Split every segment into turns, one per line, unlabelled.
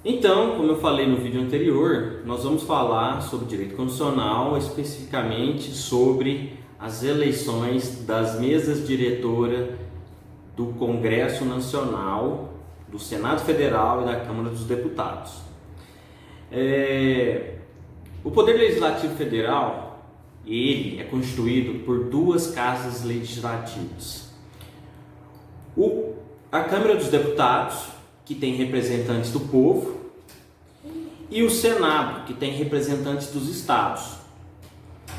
Então, como eu falei no vídeo anterior, nós vamos falar sobre direito constitucional, especificamente sobre as eleições das mesas diretoras do Congresso Nacional, do Senado Federal e da Câmara dos Deputados. O Poder Legislativo Federal, ele é constituído por duas casas legislativas. A Câmara dos Deputados, que tem representantes do povo, e o Senado, que tem representantes dos estados.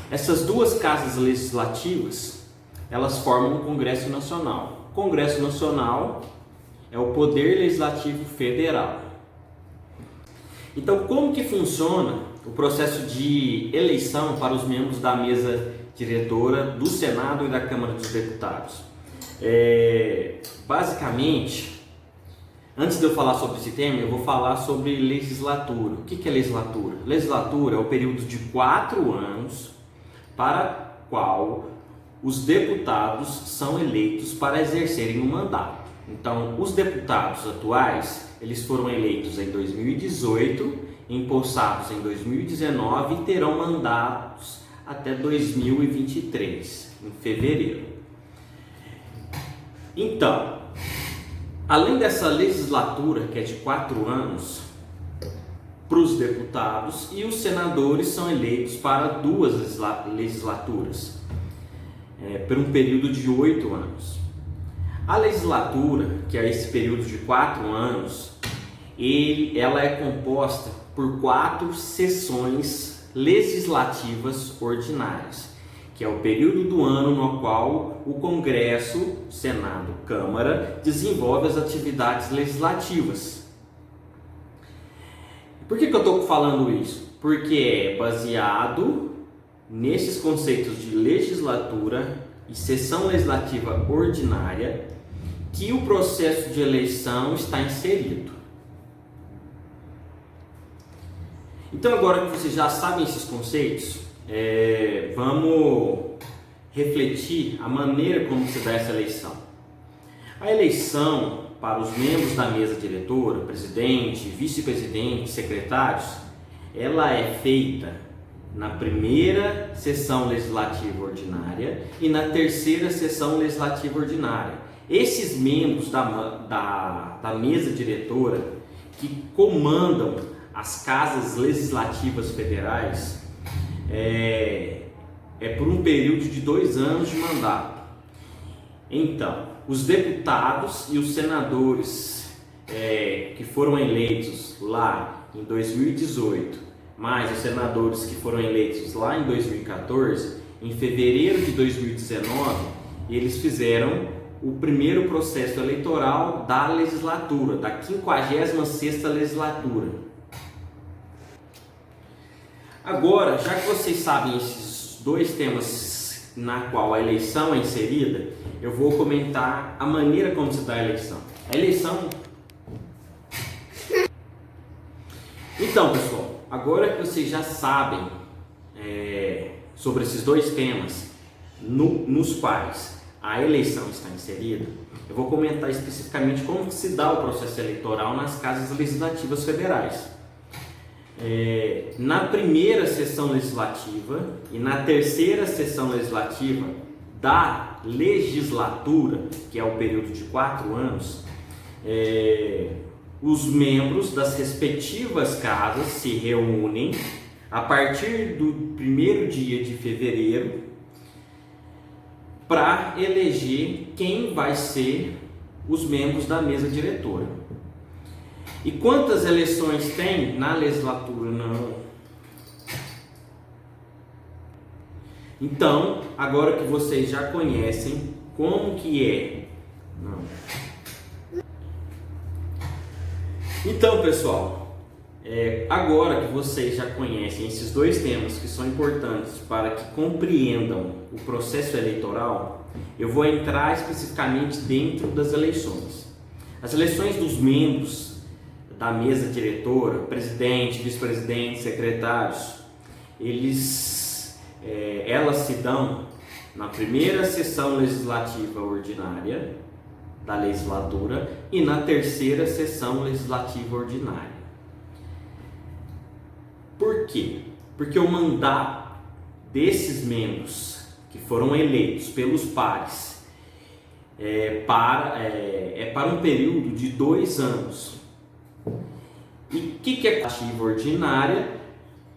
Essas duas casas legislativas, elas formam o Congresso Nacional. O Congresso Nacional é o Poder Legislativo Federal. Então, como que funciona o processo de eleição para os membros da mesa diretora do Senado e da Câmara dos Deputados? Basicamente, antes de eu falar sobre esse tema, eu vou falar sobre legislatura. O que é legislatura? Legislatura é o período de 4 anos para qual os deputados são eleitos para exercerem um mandato. Então, os deputados atuais, eles foram eleitos em 2018, empossados em 2019 e terão mandatos até 2023, em fevereiro. Então, além dessa legislatura, que é de 4 anos, para os deputados, e os senadores são eleitos para 2 legislaturas, por um período de 8 anos. A legislatura, que é esse período de 4 anos, ela é composta por 4 sessões legislativas ordinárias, que é o período do ano no qual o Congresso, Senado, Câmara desenvolve as atividades legislativas. Por que eu estou falando isso? Porque é baseado nesses conceitos de legislatura e sessão legislativa ordinária que o processo de eleição está inserido. Então, agora que vocês já sabem esses conceitos, vamos refletir a maneira como se dá essa eleição. A eleição para os membros da mesa diretora, presidente, vice-presidente, secretários, ela é feita na primeira sessão legislativa ordinária e na terceira sessão legislativa ordinária. Esses membros da mesa diretora que comandam as casas legislativas federais por um período de 2 anos de mandato. Então, os deputados e os senadores que foram eleitos lá em 2018, mais os senadores que foram eleitos lá em 2014, em fevereiro de 2019, eles fizeram o primeiro processo eleitoral da legislatura, da 56ª legislatura. Agora, já que vocês sabem esses 2 temas na qual a eleição é inserida, eu vou comentar a maneira como se dá a eleição. A eleição... Então, pessoal, agora que vocês já sabem sobre esses 2 temas nos quais a eleição está inserida, eu vou comentar especificamente como se dá o processo eleitoral nas casas legislativas federais. Na primeira sessão legislativa e na terceira sessão legislativa da legislatura, que é o período de 4 anos, os membros das respectivas casas se reúnem a partir do primeiro dia de fevereiro para eleger quem vai ser os membros da mesa diretora. E quantas eleições tem na legislatura? Não. Então, agora que vocês já conhecem como que é. Não. Então, pessoal, agora que vocês já conhecem esses 2 temas que são importantes para que compreendam o processo eleitoral, eu vou entrar especificamente dentro das eleições. As eleições dos membros da mesa diretora, presidente, vice-presidente, secretários, elas se dão na primeira sessão legislativa ordinária da legislatura e na terceira sessão legislativa ordinária. Por quê? Porque o mandato desses membros que foram eleitos pelos pares para um período de 2 anos. E o que é legislativa ordinária?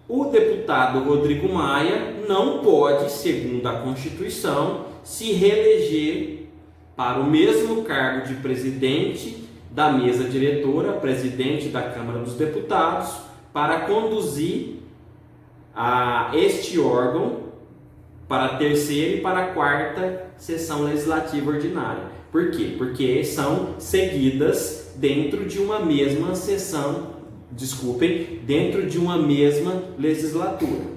O deputado Rodrigo Maia não pode, segundo a Constituição, se reeleger para o mesmo cargo de presidente da mesa diretora, presidente da Câmara dos Deputados, para conduzir este órgão para a terceira e para a quarta sessão legislativa ordinária. Por quê? Porque são seguidas dentro de uma mesma dentro de uma mesma legislatura.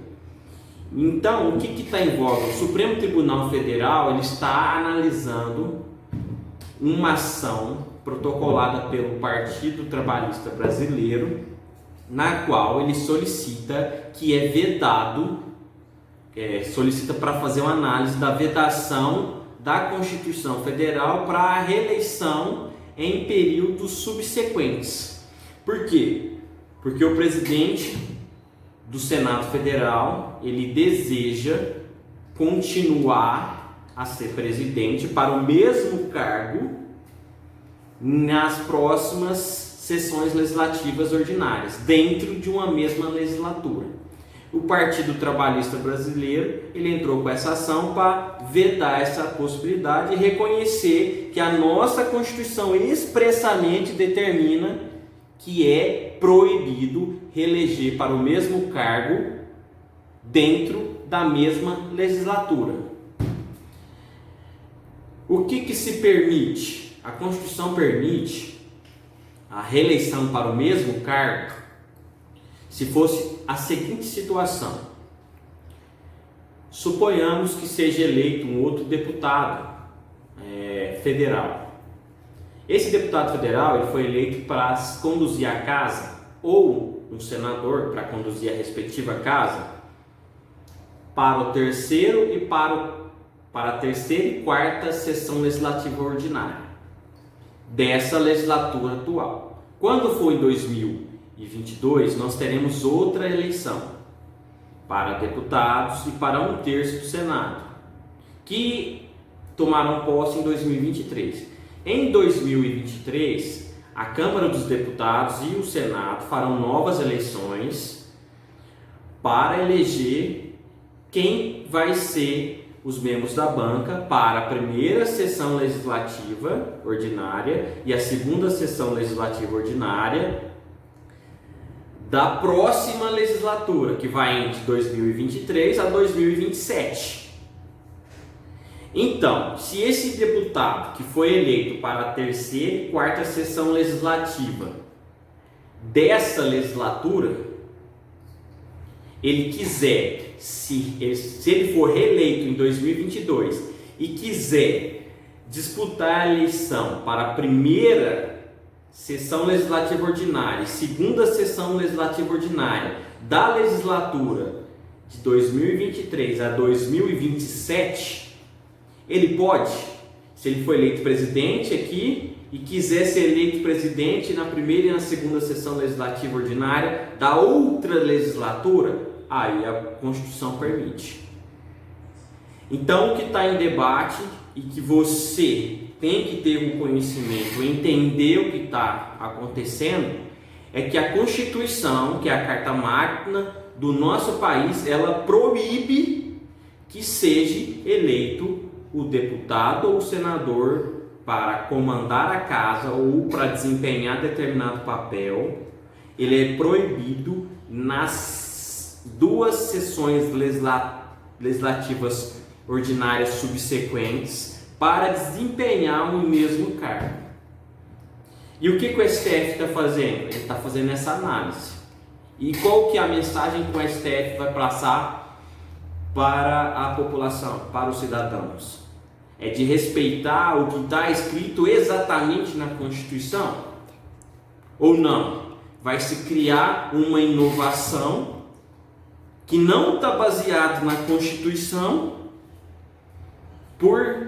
Então, o que está em voga? O Supremo Tribunal Federal ele está analisando uma ação protocolada pelo Partido Trabalhista Brasileiro, na qual ele solicita que é vedado, solicita para fazer uma análise da vedação da Constituição Federal para a reeleição em períodos subsequentes. Por quê? Porque o presidente do Senado Federal, ele deseja continuar a ser presidente para o mesmo cargo nas próximas sessões legislativas ordinárias, dentro de uma mesma legislatura. O Partido Trabalhista Brasileiro, ele entrou com essa ação para vedar essa possibilidade e reconhecer que a nossa Constituição expressamente determina que é proibido reeleger para o mesmo cargo dentro da mesma legislatura. O que se permite? A Constituição permite a reeleição para o mesmo cargo se fosse a seguinte situação: suponhamos que seja eleito um outro deputado federal. Esse deputado federal ele foi eleito para conduzir a casa, ou um senador para conduzir a respectiva casa, para o terceiro e para a terceira e quarta sessão legislativa ordinária dessa legislatura atual. Quando for em 2022, nós teremos outra eleição para deputados e para 1/3 do Senado, que tomarão posse em 2023. Em 2023, a Câmara dos Deputados e o Senado farão novas eleições para eleger quem vai ser os membros da banca para a primeira sessão legislativa ordinária e a segunda sessão legislativa ordinária da próxima legislatura, que vai entre 2023 a 2027. Então, se esse deputado que foi eleito para a terceira e quarta sessão legislativa dessa legislatura, ele quiser, se ele for reeleito em 2022 e quiser disputar a eleição para a primeira sessão legislativa ordinária e segunda sessão legislativa ordinária da legislatura de 2023 a 2027, ele pode, se ele for eleito presidente aqui e quiser ser eleito presidente na primeira e na segunda sessão legislativa ordinária da outra legislatura, aí a Constituição permite. Então, o que está em debate e que você tem que ter um conhecimento, entender o que está acontecendo, é que a Constituição, que é a Carta Magna do nosso país, ela proíbe que seja eleito o deputado ou o senador para comandar a casa ou para desempenhar determinado papel. Ele é proibido nas 2 sessões legislativas ordinárias subsequentes para desempenhar o mesmo cargo. E o que o STF está fazendo? Ele está fazendo essa análise. E qual que é a mensagem que o STF vai passar para a população, para os cidadãos? É de respeitar o que está escrito exatamente na Constituição? Ou não? Vai se criar uma inovação que não está baseada na Constituição por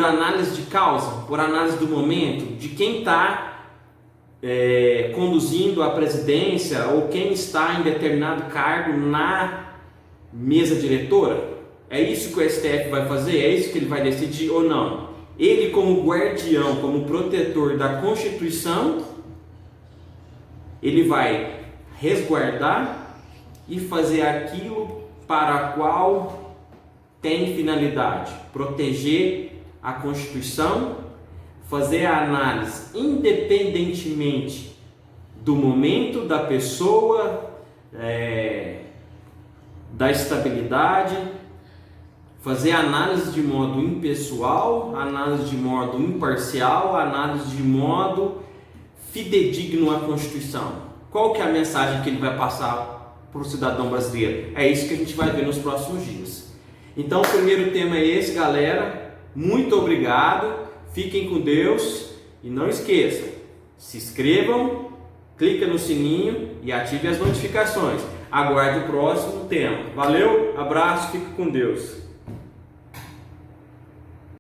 análise de causa, por análise do momento, de quem está conduzindo a presidência ou quem está em determinado cargo na mesa diretora? É isso que o STF vai fazer? É isso que ele vai decidir ou não? Ele, como guardião, como protetor da Constituição, ele vai resguardar e fazer aquilo para o qual tem finalidade: proteger a Constituição, fazer a análise independentemente do momento, da pessoa, da estabilidade, fazer análise de modo impessoal, análise de modo imparcial, análise de modo fidedigno à Constituição. Qual que é a mensagem que ele vai passar para o cidadão brasileiro? É isso que a gente vai ver nos próximos dias. Então, o primeiro tema é esse, galera. Muito obrigado, fiquem com Deus e não esqueçam, se inscrevam, clica no sininho e ative as notificações. Aguarde o próximo tema. Valeu, abraço, fique com Deus.